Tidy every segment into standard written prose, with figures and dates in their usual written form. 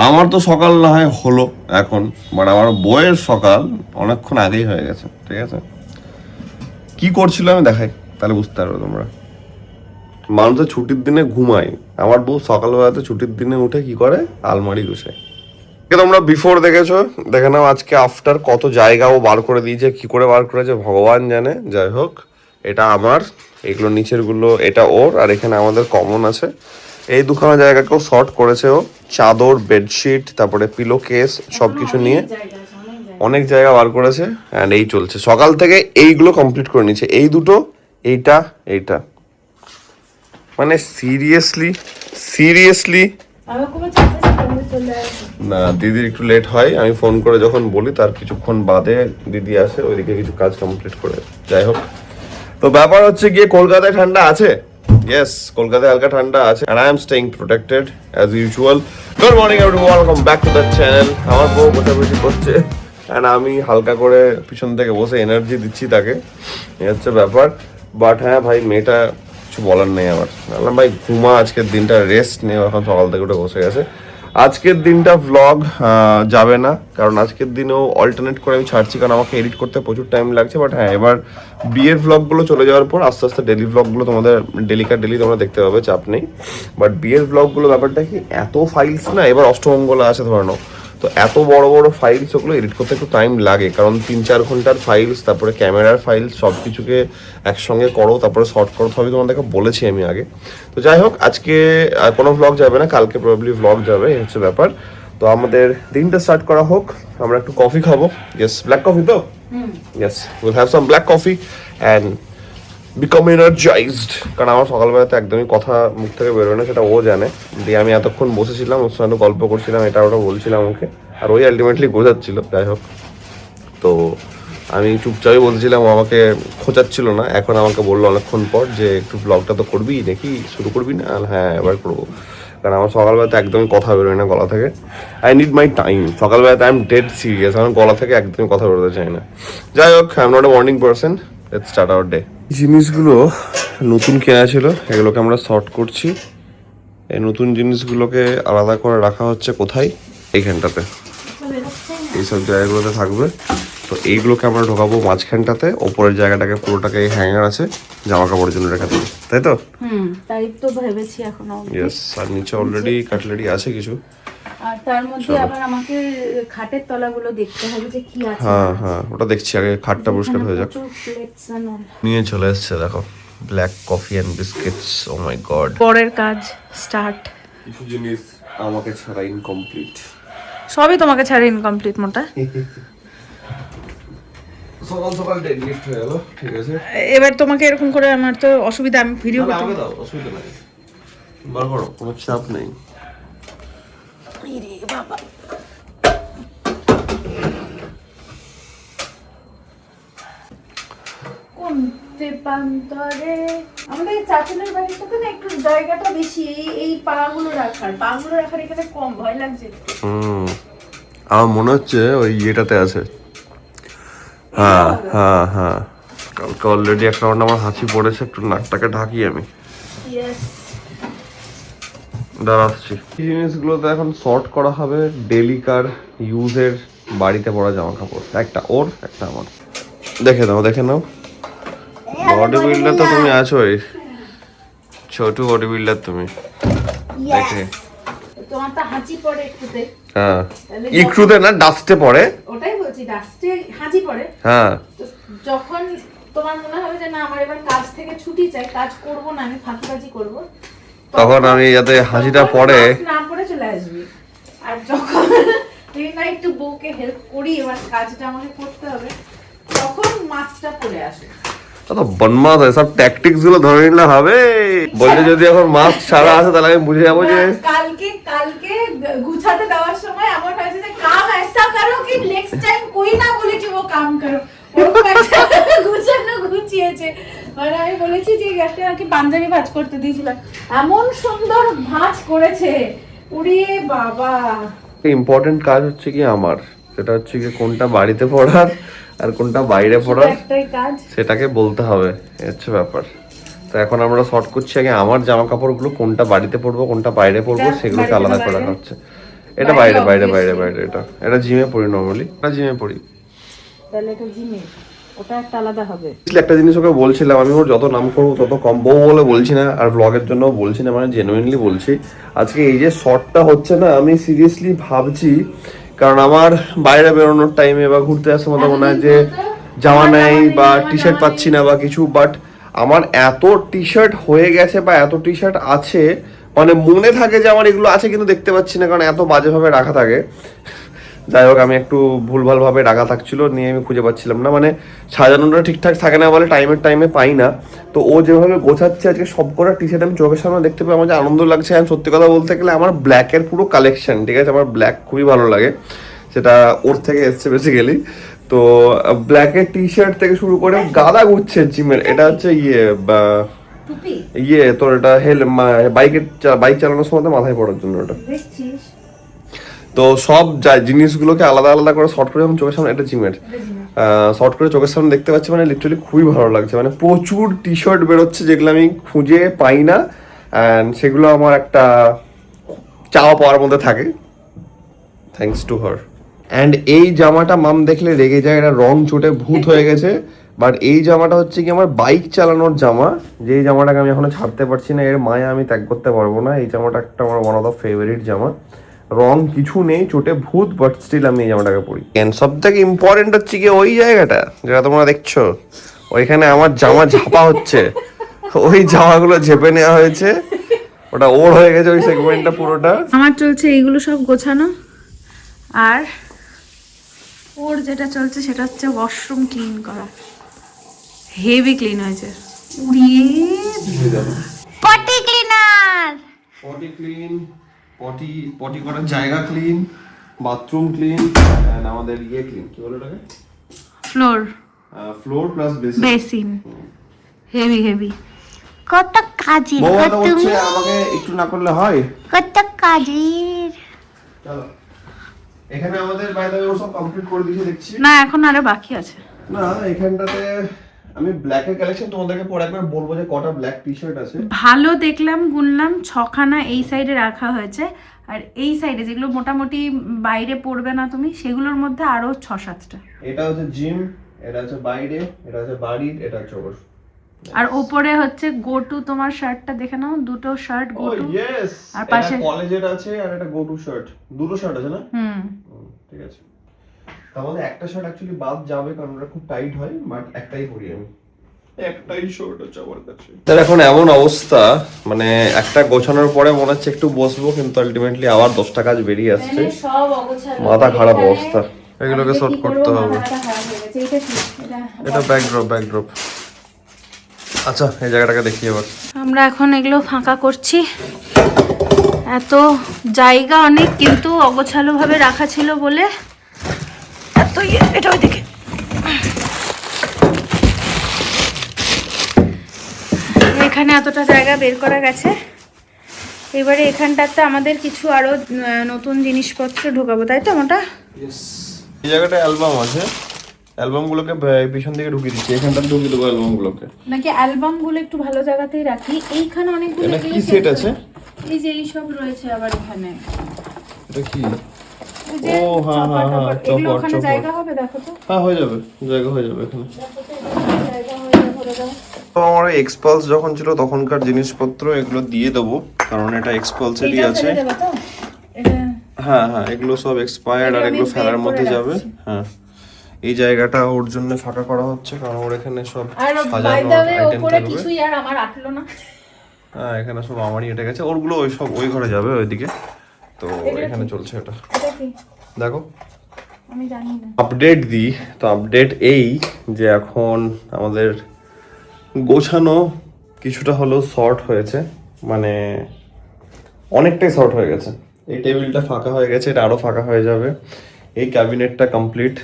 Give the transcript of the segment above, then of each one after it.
আমার তো সকাল না হয় হলো এখন, বাট আমার বইয়ের সকাল অনেকক্ষণ আগেই হয়ে গেছে। ঠিক আছে, কি করছিল আমি দেখাই, তাহলে বুঝতে পারবে তোমরা। মানুষের ছুটির দিনে ঘুমায়, আমার বউ সকালবেলাতে ছুটির দিনে উঠে কি করে, আলমারি গুছায়। তোমরা বিফোর দেখেছো, দেখে নাও আজকে আফটার কত জায়গা ও বার করে দিয়েছে, কি করে বার করেছে ভগবান জানে। যাই হোক, এটা আমার, এগুলো নিচের গুলো এটা ওর, আর এখানে আমাদের কমন আছে। এই দুখানা জায়গাকেও শর্ট করেছে ও, চাদর, বেডশিট, তারপরে পিলো কেস সবকিছু নিয়ে অনেক জায়গা বার করেছে। অ্যান্ড এই চলছে সকাল থেকে, এইগুলো কমপ্লিট করে নিচ্ছে, এই দুটো, এইটা, এইটা। মানে সিরিয়াসলি সিরিয়াসলি না, দিদির একটু লেট হয়, আমি ফোন করে যখন বলি তার কিছুক্ষণ বাদে দিদি আসে, ওইদিকে কিছু কাজ কমপ্লিট করে। যাই হোক, তো ব্যাপার হচ্ছে গিয়ে কলকাতায় ঠান্ডা আছে। ইয়েস, কলকাতায় হালকা ঠান্ডা আছে, and I am staying protected as usual. Good morning everyone, welcome back to the channel. আমার বউ বসে করছে, and আমি হালকা করে পিছন থেকে বসে এনার্জি দিচ্ছি তাকে, এই হচ্ছে ব্যাপার। বাট হ্যাঁ ভাই, মেয়েটা কিছু বলার নেই আমার, বললাম ভাই ঘুমা, আজকের দিনটা রেস্ট নেও। এখন সকাল থেকে উঠে বসে গেছে। আজকের দিনটা ভ্লগ যাবে না, কারণ আজকের দিনেও অল্টারনেট করে আমি ছাড়ছি, কারণ আমাকে এডিট করতে প্রচুর টাইম লাগছে। বাট হ্যাঁ, এবার বিয়ের ভ্লগগুলো চলে যাওয়ার পর আস্তে আস্তে ডেলি ভ্লগগুলো তোমাদের ডেলি তোমরা দেখতে পাবে, চাপ নেই। বাট বিয়ের ভ্লগগুলো ব্যাপারটা কি, এত ফাইলস না, এবার অষ্টমঙ্গলা আছে ধরে নাও, তো এত বড় বড় ফাইলস, ওগুলো এডিট করতে একটু টাইম লাগে, কারণ 3-4 ঘন্টার ফাইলস, তারপরে ক্যামেরার ফাইলস, সব কিছুকে একসঙ্গে করো, তারপরে শর্ট করতে হবে, তোমাদেরকে বলেছি আমি আগে। তো যাই হোক, আজকে কোনো ভ্লগ যাবে না, কালকে প্রবাবলি ভ্লগ যাবে, এই হচ্ছে ব্যাপার। তো আমাদের দিনটা স্টার্ট করা হোক, আমরা একটু কফি খাবো। ইয়েস, ব্ল্যাক কফি তো, yes, will have some black coffee and become energised. কারণ আমার সকালবেলাতে একদমই কথা মুখ থেকে বেরোয় না, সেটা ও জানে। দিয়ে আমি এতক্ষণ বসেছিলাম, ওর সঙ্গে গল্প করছিলাম, এটা ওটা বলছিলাম ওকে, আর ওই আলটিমেটলি গোজাচ্ছিল। যাই হোক, তো আমি চুপচাপই বলছিলাম, ও আমাকে খোঁচাচ্ছিল না। এখন আমাকে বললো অনেকক্ষণ পর যে একটু ব্লগটা তো করবি নাকি, শুরু করবি না? হ্যাঁ, এবার করবো, কারণ আমার সকালবেলাতে একদমই কথা বেরোয় না গলা থেকে। আই নিড মাই টাইম, সকালবেলাতে আই এম ডেড সিরিয়াস, আমার গলা থেকে একদমই কথা বেরোতে চাই না। যাই হোক, I am not a morning person, let's start our day. জিনিসগুলো নতুন কেনা ছিল, এগুলোকে আমরা সর্ট করছি। এই নতুন জিনিসগুলোকে আলাদা করে রাখা হচ্ছে কোথায়, এইখানটাতে, এইসব জায়গাগুলোতে থাকবে। তো এইগুলোকে আমরা ঢোকাবো মাঝখানটাতে, ওপরের জায়গাটাকে পুরোটাকে হ্যাঙ্গার আছে জামা কাপড়ের জন্য রেখে দেবো, তাই তো? তাই তো ভেবেছি এখনো। ইয়েস, আর নিচে অলরেডি কাটলারি আছে কিছু, আর তার মধ্যে আবার আমাকে খাটের তলাগুলো দেখতে হবে যে কি আছে। হ্যাঁ হ্যাঁ, ওটা দেখছি আগে, খাটটা পরিষ্কার হয়ে যাক। নিয়ে চলে এসছে দেখো, black coffee and biscuits. Oh my god, পরের কাজ স্টার্ট। কিছু জিনিস আমাকে ছাড়া ইনকমপ্লিট, সবই তোমাকে ছাড়া ইনকমপ্লিট মোটা। সকাল সকাল ডেড লিফট হয়ে গেল, ঠিক আছে। এবার তোমাকে এরকম করে আমার তো অসুবিধা, আমি ভিডিও করতে আমাকে দাও, অসুবিধা নাই, বার করো, কোনো চাপ নেই। বাবা কোন তেপান্তরে আমাদের চাচুলের বাড়িটাতে না একটু জায়গাটা বেশি, এই পাগুলো রাখার এখানে কম, ভয় লাগছে। আমার মনে হচ্ছে ওই ইয়েটাতে আছে। হ্যাঁ হ্যাঁ হ্যাঁ, কালকে অলরেডি একটা আমার হাঁচি পড়েছে, একটু নাকটাকে ঢাকি আমি, দাঁড়াচ্ছি। এই জিনিসগুলোতে এখন শর্ট করা হবে ডেলিকার ইউজের বাড়িতে পরা জামা কাপড়, একটা ওর একটা আমার। দেখে নাও বডি বিল্ডার তো তুমি আছোই, ছোট বডি বিল্ডার তুমি, দেখে। তোমার তো হাঁচি পড়ে একটুতে। হ্যাঁ, একটুতে না, ডাস্টে পড়ে, ওটাই বলছি, ডাস্টে হাঁচি পড়ে। হ্যাঁ, যখন তোমার মনে হবে যে না আমার এবার কাজ থেকে ছুটি চাই, কাজ করব না, আমি ফাঁকিবাজি করব, তখন আমি যাতে হাসিটা পড়ে না পড়ে চলে আসবি। আর যখন তুই না একটু বউকে হেল্প করি, এবার কাজটা আমাকে করতে হবে, তখন মাস্কটা পড়ে আসে। তো বনমাস এসব ট্যাকটিক্স গুলো ধরে নিলে হবে। বলতে যদি এখন মাস্ক ছাড়া আছে, তাহলে আমি বুঝে যাবো যে কালকে গুছাতে দেওয়ার সময় এমন হয়েছে যে কাম ऐसा करो कि नेक्स्ट टाइम कोई ना बोले कि वो काम करो, গুছিয়েছে। মানে আমি বলেছি যে একটা নাকি পাঞ্জাবি ভাঁজ করতে দিয়েছিলাম, এমন সুন্দর ভাঁজ করেছে, উড়িয়ে বাবা। ইম্পর্টেন্ট কাজ হচ্ছে কি আমার, সেটা হচ্ছে কি কোনটা বাড়িতে পড়ার আর কোনটা বাইরে পড়ার, একটাই কাজ, সেটাকে বলতে হবে, হচ্ছে ব্যাপার। তো এখন আমরা শর্ট করছি আগে আমার জামা কাপড়গুলো কোনটা বাড়িতে পরবো কোনটা বাইরে পরবো, সেগুলোকে আলাদা করে রাখা হচ্ছে। এটা বাইরে বাইরে বাইরে বাইরে, এটা জিমে পড়ি নরমালি, এটা জিমে পড়ি। তাহলে এটা জিমে, ওটা একটা আলাদা হবে। একটা জিনিস ওকে বলছিলাম, আমি ওর যত নাম করবো তত কম, বউ বলে বলছি না আর ব্লগের জন্য বলছি না, মানে জেনুইনলি বলছি। আজকে এই যে শর্টটা হচ্ছে না, আমি সিরিয়াসলি ভাবছি, কারণ আমার বাইরে বেরোনোর টাইমে বা ঘুরতে আসার মতো মনে হয় যে জামা নাই বা টি শার্ট পাচ্ছি না বা কিছু, বাট আমার এত টি শার্ট হয়ে গেছে বা এত টি শার্ট আছে, মানে মনে থাকে যে আমার এগুলো আছে কিন্তু দেখতে পাচ্ছি না, কারণ এত বাজেভাবে রাখা থাকে। যাই হোক, আমি একটু ভুলভালভাবে রাখা থাকছিল, নিয়ে আমি খুঁজে পাচ্ছিলাম না, মানে সাজানোটা ঠিকঠাক থাকে না বলে টাইমে পাই না। তো ও যেভাবে গোছাচ্ছে আজকে সব কটা টি শার্ট আমি চোখের সামনে দেখতে পেয়ে আমার যে আনন্দ লাগছে। আমি সত্যি কথা বলতে গেলে আমার ব্ল্যাকের পুরো কালেকশন, ঠিক আছে, আমার ব্ল্যাক খুবই ভালো লাগে, সেটা ওর থেকে এসছে বেসিক্যালি। তো ব্ল্যাকের টি শার্ট থেকে শুরু করে গাদা ঘুরছে জিমের। এটা হচ্ছে তোর এটা বাইক চালানোর সময় মাথায় পড়ার জন্য ওটা। তো সব জিনিসগুলোকে আলাদা আলাদা করে শর্ট করে চোখের সামনে, এটা জিমের শর্ট করে চোখের সামনে দেখতে পাচ্ছি, মানে লিটারালি খুবই ভালো লাগছে। মানে প্রচুর টি শার্ট বেরোচ্ছে যেগুলো আমি খুঁজে পাই না, অ্যান্ড সেগুলো আমার একটা চাওয়া পাওয়ার মধ্যে থাকে, থ্যাঙ্কস টু হার। অ্যান্ড এই জামাটা মাম দেখলে রেগে যায়, এটা রং চোটে ভূত হয়ে গেছে। বাট এই জামাটা হচ্ছে কি আমার বাইক চালানোর জামা, যেই জামাটাকে আমি এখনো ছাড়তে পারছি না, এর মায়া আমি ত্যাগ করতে পারবো না। এই জামাটা একটা আমার ওয়ান অফ দ্য ফেভারিট জামা, রং কিছু নেই, চোটে ভূত, বাট স্টিল আমি এই জামাটাকে পরি। সব থেকে ইম্পর্টেন্ট হচ্ছে কি ওই জায়গাটা যেটা তোমরা দেখছো, ওইখানে আমার জামা ঝাপা হচ্ছে, ওই জামাগুলো ঝেপে নেওয়া হয়েছে, ওটা ওর হয়ে গেছে ওই সেগমেন্টটা পুরোটা। আমার চলছে এইগুলো সব গোছানো, আর ওর যেটা চলছে সেটা হচ্ছে ওয়াশরুম ক্লিন করা। হেভি ক্লিন হয়েছে, উড়িয়ে পটি ক্লিনার, পটি ক্লিন, পটি করার জায়গা ক্লিন, বাথরুম ক্লিন, এন্ড আমাদের ক্লিন, কি বলে ওটাকে, ফ্লোর প্লাস বেসিন। হেভি কত কাজের, হচ্ছে আমাকে একটু না করলে হয়, কত কাজের। চলো এখানে আমাদের বাইরে সব কমপ্লিট করে দিয়েছি দেখছি। না এখন আরো বাকি আছে। না এখানটাতে আমি ব্ল্যাকের কালেকশন তোমাদেরকে পরে একবার বলবো যে কটা ব্ল্যাক টি শার্ট আছে। ভালো দেখলাম, গুনলাম 6খানা এই সাইডে রাখা হয়েছে, আর এই সাইডে যেগুলো মোটামুটি বাইরে পড়বে না তুমি, সেগুলোর মধ্যে আরো 6-7টা। এটা হচ্ছে জিম, এটা হচ্ছে বাইরে, এটা হচ্ছে বাড়ির, এটা হচ্ছে ওর। আর উপরে হচ্ছে গো টু, তোমার শার্টটা দেখে নাও, দুটো শার্ট গো টু। ইয়েস, আর পাশে কলেজের আছে আর একটা গো টু শার্ট, দুটো শার্ট আছে না? ঠিক আছে, তার মধ্যে একটা শার্ট অ্যাকচুয়ালি বাদ যাবে কারণ ওটা খুব টাইট হয়, বাট একটাই পরি আমি, একটাই শার্ট আছে আমার কাছে। তার এখন এমন অবস্থা, মানে একটা গোছানোর পরে মনে হচ্ছে একটু বসবো, কিন্তু আলটিমেটলি আবার 10টা কাজ বেরিয়ে আসছে, মাথা খারাপ অবস্থা। এগুলোকে সর্ট করতে হবে। এটা ব্যাকড্রপ। আচ্ছা এই জায়গাটাকে দেখি এবার। আমরা এখন এগুলো ফাঁকা করছি, এত জায়গা অনেক কিন্তু অগোছালো ভাবে রাখা ছিল বলে এত এটা ওইদিকে। এখানে এতটা জায়গা বের করা গেছে, এবারে এখানটাতে আমাদের কিছু আরো নতুন জিনিসপত্র ঢোকাবো, তাই তো? ওটা এই জায়গাটা অ্যালবাম আছে, অ্যালবামগুলোকে পিছন দিকে ঢুকিয়ে দিচ্ছি, এখানটা ঢুকিয়ে দেবো অ্যালবামগুলোকে। নাকি অ্যালবামগুলো একটু ভালো জায়গাতেই রাখি। এইখানে অনেকগুলো কি সেট আছে, এই যে এই সব রয়েছে আবার এখানে। এটা কি? ও হ্যাঁ ওখানে জায়গা হবে, দেখো তো। হ্যাঁ হয়ে যাবে, জায়গা হয়ে যাবে এখানে। আমার এক্সপালস যখন ছিল তখনকার জিনিসপত্র এগুলো দিয়ে দেবো, কারণ এটা এক্সপালসেরই আছে। হ্যাঁ এগুলো সব এক্সপায়ার্ড আর এগুলো ফেলার মধ্যে যাবে। হ্যাঁ এই জায়গাটা ওর জন্য ফাঁকা করা হচ্ছে, কারণ ওর এখানে সব সাজানো আইটেম থাকবে। আর আমার আটলো না। হ্যাঁ এখানে সব আমারই এটা গেছে, ওরগুলো ওই সব ওই ঘরে যাবে ওইদিকে। তো এখানে চলছে এটা, দেখো আমি জানি না। আপডেট দিই তো, আপডেট এই যে এখন আমাদের গোছানো কিছুটা হলেও শর্ট হয়েছে, মানে অনেকটাই শর্ট হয়ে গেছে। এই টেবিলটা ফাঁকা হয়ে গেছে, এটা আরও ফাঁকা হয়ে যাবে। এই ক্যাবিনেটটা কমপ্লিট,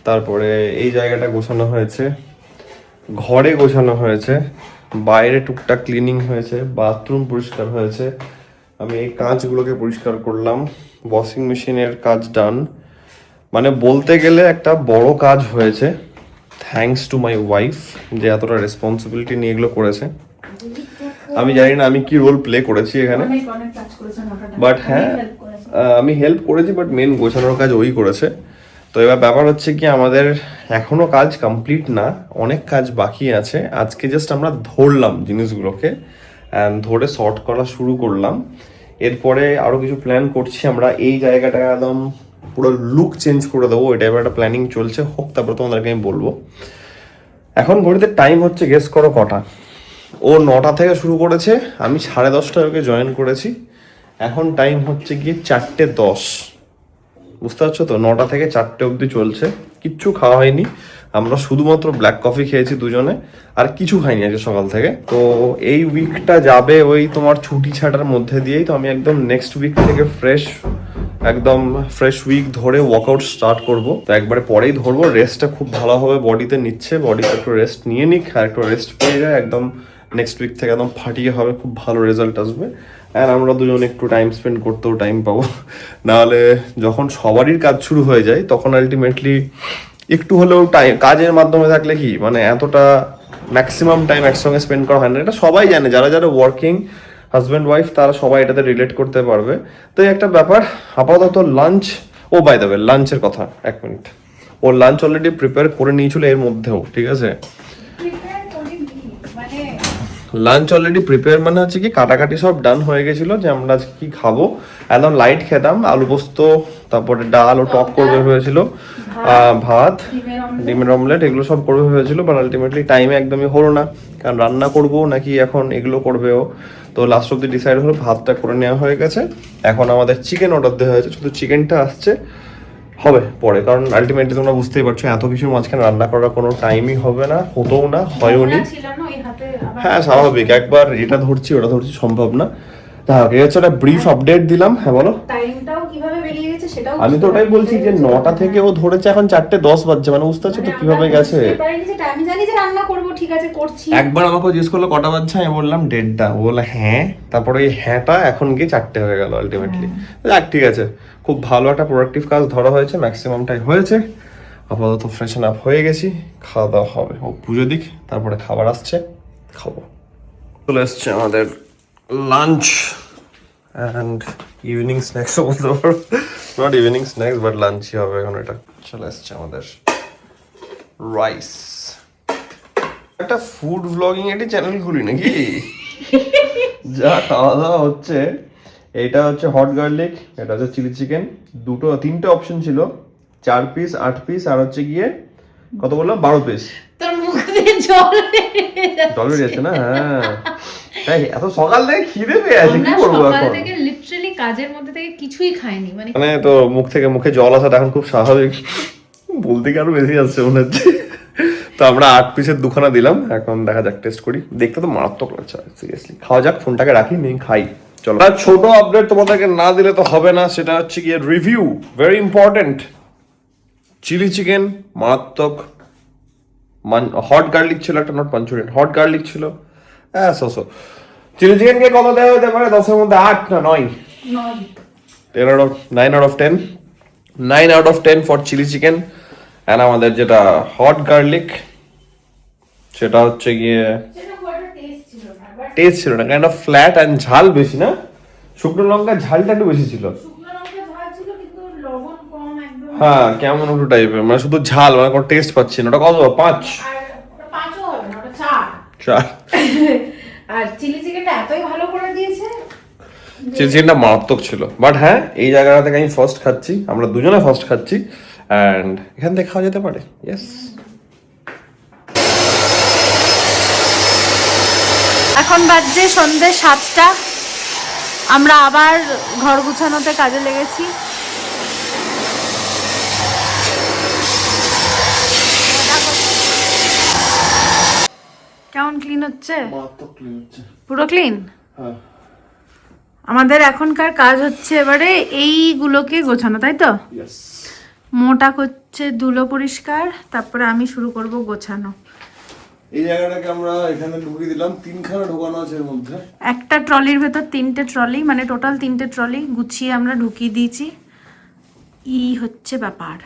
তারপরে এই জায়গাটা গোছানো হয়েছে, ঘরে গোছানো হয়েছে, বাইরে টুকটাক ক্লিনিং হয়েছে, বাথরুম পরিষ্কার হয়েছে, আমি এই কাঁচগুলোকে পরিষ্কার করলাম, ওয়াশিং মেশিনের কাজ ডান। মানে বলতে গেলে একটা বড় কাজ হয়েছে, থ্যাঙ্কস টু মাই ওয়াইফ যে এতটা রেসপন্সিবিলিটি নিয়ে এগুলো করেছে। আমি জানি না আমি কি রোল প্লে করেছি এখানে, বাট হ্যাঁ আমি হেল্প করেছি, বাট মেন গোছানোর কাজ ওই করেছে। তো এবার ব্যাপার হচ্ছে কি, আমাদের এখনো কাজ কমপ্লিট না, অনেক কাজ বাকি আছে। আজকে জাস্ট আমরা ধরলাম জিনিসগুলোকে, অ্যান্ড ধরে সর্ট করা শুরু করলাম। এরপরে আরও কিছু প্ল্যান করছি আমরা, এই জায়গাটা একদম পুরো লুক চেঞ্জ করে দেবো, ওই টাইপের একটা প্ল্যানিং চলছে, হোক তারপর তোমাদেরকে আমি বলবো। এখন ঘড়িতে টাইম হচ্ছে, গেস করো কটা? ও 9টা থেকে শুরু করেছে, আমি 10:30টায় ওকে জয়েন করেছি। এখন টাইম হচ্ছে গিয়ে 4:10। বুঝতে পারছো তো, 9টা থেকে 4টে অবধি চলছে, কিচ্ছু খাওয়া হয়নি। আমরা শুধুমাত্র ব্ল্যাক কফি খেয়েছি দুজনে, আর কিছু খাইনি আজকে সকাল থেকে। তো এই উইকটা যাবে ওই তোমার ছুটি ছাটার মধ্যে দিয়েই। তো আমি একদম নেক্সট উইক থেকে একদম ফ্রেশ উইক ধরে ওয়ার্কআউট স্টার্ট করব। তো একবারে পরেই ধরবো, রেস্টটা খুব ভালোভাবে বডিতে নিচ্ছে, বডিতে একটু রেস্ট নিয়ে নিক, আর একটু রেস্ট পেয়ে যায় একদম নেক্সট উইক থেকে একদম ফাটিয়ে হবে, খুব ভালো রেজাল্ট আসবে। আর আমরা দুজন একটু টাইম স্পেন্ড করতেও টাইম পাবো, নাহলে যখন সবারই কাজ শুরু হয়ে যায় তখন আলটিমেটলি একটু হলেও টাইম, কাজের মাধ্যমে থাকলে কি মানে এতটা ম্যাক্সিমাম টাইম একসঙ্গে স্পেন্ড করা হয় না। এটা সবাই জানে, যারা যারা ওয়ার্কিং হাজব্যান্ড ওয়াইফ তারা সবাই এটাতে রিলেট করতে পারবে। তো এই একটা ব্যাপার। আপাতত lunch, oh by the way লাঞ্চের কথা 1 মিনিট, ও লাঞ্চ অলরেডি প্রিপেয়ার করে নিয়েছিল এর মধ্যেও, ঠিক আছে? লাঞ্চ অলরেডি প্রিপেয়ার মানে হচ্ছে কি কাটাকাটি সব ডান হয়ে গেছিল, যে আমরা আজকে কি খাবো। একদম লাইট খেতাম, আলু পোস্ত, তারপরে ডাল ও টক করবে হয়েছিল, ভাত, ডিমের অমলেট, এগুলো সব করবে হয়েছিল। বাট আলটিমেটলি টাইমে একদমই হলো না, কারণ রান্না করবো নাকি এখন এগুলো করবে ও। তো লাস্ট অব্দি ডিসাইড হলো ভাতটা করে নেওয়া হয়ে গেছে। এখন আমাদের চিকেন অর্ডার দেওয়া হয়েছে, শুধু চিকেনটা আসছে, হবে পরে। কারণ আলটিমেটলি তোমরা বুঝতেই পারছো এত কিছুর মাঝখানে রান্না করার কোনো টাইমই হবে না, হতেও না, হয়ও নি। হ্যাঁ স্বাভাবিক, একবার এটা ধরছি ওটা ধরছি সম্ভব না। এই হচ্ছে একটা ব্রিফ আপডেট দিলাম। হ্যাঁ বলো। টাইমটাও কিভাবে বেরিয়ে গেছে সেটাও আমি তো ওটাই বলছি যে 9টা থেকে ও ধরেছে, এখন 4:10 বাজছে, মানে বুঝতে পারছো তো কিভাবে গেছে। আমি জানি যে রান্না করব, ঠিক আছে করছি। একবার আমাকে জিজ্ঞেস করলো কটা বাজছে, আমি বললাম 1:30, ও বললো হ্যাঁ, তারপরে এই হ্যাঁটা এখন গিয়ে 4টে হয়ে গেল আলটিমেটলি। যাক ঠিক আছে, খুব ভালো একটা প্রোডাক্টিভ কাজ ধরা হয়েছে, ম্যাক্সিমামটাই হয়েছে। আপাতত ফ্রেশন আপ হয়ে গেছি, খাওয়া দাওয়া হবে, ও পুজো দিক, তারপরে খাবার আসছে, খাবো। চলে এসছে আমাদের লাঞ্চ অ্যান্ড ইভিনিং স্ন্যাক্সও বলতে পারো, নট ইভিনিং স্ন্যাক্স বাট লাঞ্চই হবে এখন। এটা চলে এসছে আমাদের রাইস। একটা ফুড ব্লগিং এটি চ্যানেল খুলি নাকি? যা খাওয়া দাওয়া হচ্ছে। এটা হচ্ছে হট গার্লিক, এটা হচ্ছে চিলি চিকেন, 3টে অপশন ছিল, 4 পিস, 8 পিস, আর হচ্ছে গিয়ে কত বললাম 12 পিস। তোর মুখ দিয়ে জল বেরিয়েছে না? হ্যাঁ তাই এত সকাল থেকে খিদে পেয়ে আছে, কি করবো এখন? সকাল থেকে লিটারালি কাজের মধ্যে থেকে কিছুই খাইনি, মানে তো মুখ থেকে মুখে জল আসাটা এখন খুব স্বাভাবিক, বলতে কি আরো বেশি আসছে মনে হচ্ছে। তো আমরা 8 পিসের 2খানা দিলাম, এখন দেখা যাক, টেস্ট করি। দেখতে তো মারাত্মক লাগছে সিরিয়াসলি। খাওয়া যাক, ফোনটাকে রাখি, নেই খাই চলো। আর ছোট আপডেট তোমাদেরকে না দিলে তো হবে না, সেটা হচ্ছে গিয়ে review, very important. Chilli chicken মারাত্মক, হট গার্লিক ছিল একটা, নট পাঞ্চুরিয়ান, হট গার্লিক ছিল। হ্যাঁ চিলি চিকেনকে কত দেওয়া হতে পারে? 10-এর মধ্যে 8 না 9? 9 out of 10, 9 out of 10 for chilli chicken. And আমাদের যেটা হট গার্লিক, সেটা হচ্ছে গিয়ে টেস্ট ছিল না, কাইন্ড অফ ফ্ল্যাট অ্যান্ড ঝাল বেশি না, শুকনো লঙ্কা ঝালটা একটু বেশি ছিল। হ্যাঁ কেমন একটু টাইপের, মানে শুধু ঝাল, মানে কোনো টেস্ট পাচ্ছি না। ওটা কত? 5? 4। আর চিলি চিকেনটা এতই ভালো করে দিয়েছে, চিলি চিকেনটা মারাত্মক ছিল। বাট হ্যাঁ, এই জায়গাটা থেকে আমি ফার্স্ট খাচ্ছি, আমরা দুজনে ফার্স্ট খাচ্ছি, অ্যান্ড এখান থেকে খাওয়া যেতে পারে। ইয়েস। এখন বাজছে সন্ধ্যে 7টা, আমরা আবার ঘর গুছানোতে কাজে লেগেছি। কেমন ক্লিন হচ্ছে? পুরো ক্লিন। আমাদের এখনকার কাজ হচ্ছে এবারে এইগুলোকে গোছানো, তাই তো? মোটা করছে ধুলো পরিষ্কার, তারপরে আমি শুরু করব গোছানো। এই জায়গাটাকে আমরা এখানে ঢুকিয়ে দিলাম, 3খানা ঢোকানো আছে এর মধ্যে। একটা ট্রলির ভেতর 3টে ট্রলি, মানে টোটাল 3টে ট্রলি গুছিয়ে আমরা ঢুকিয়ে দিয়েছি। হচ্ছে ব্যাপার।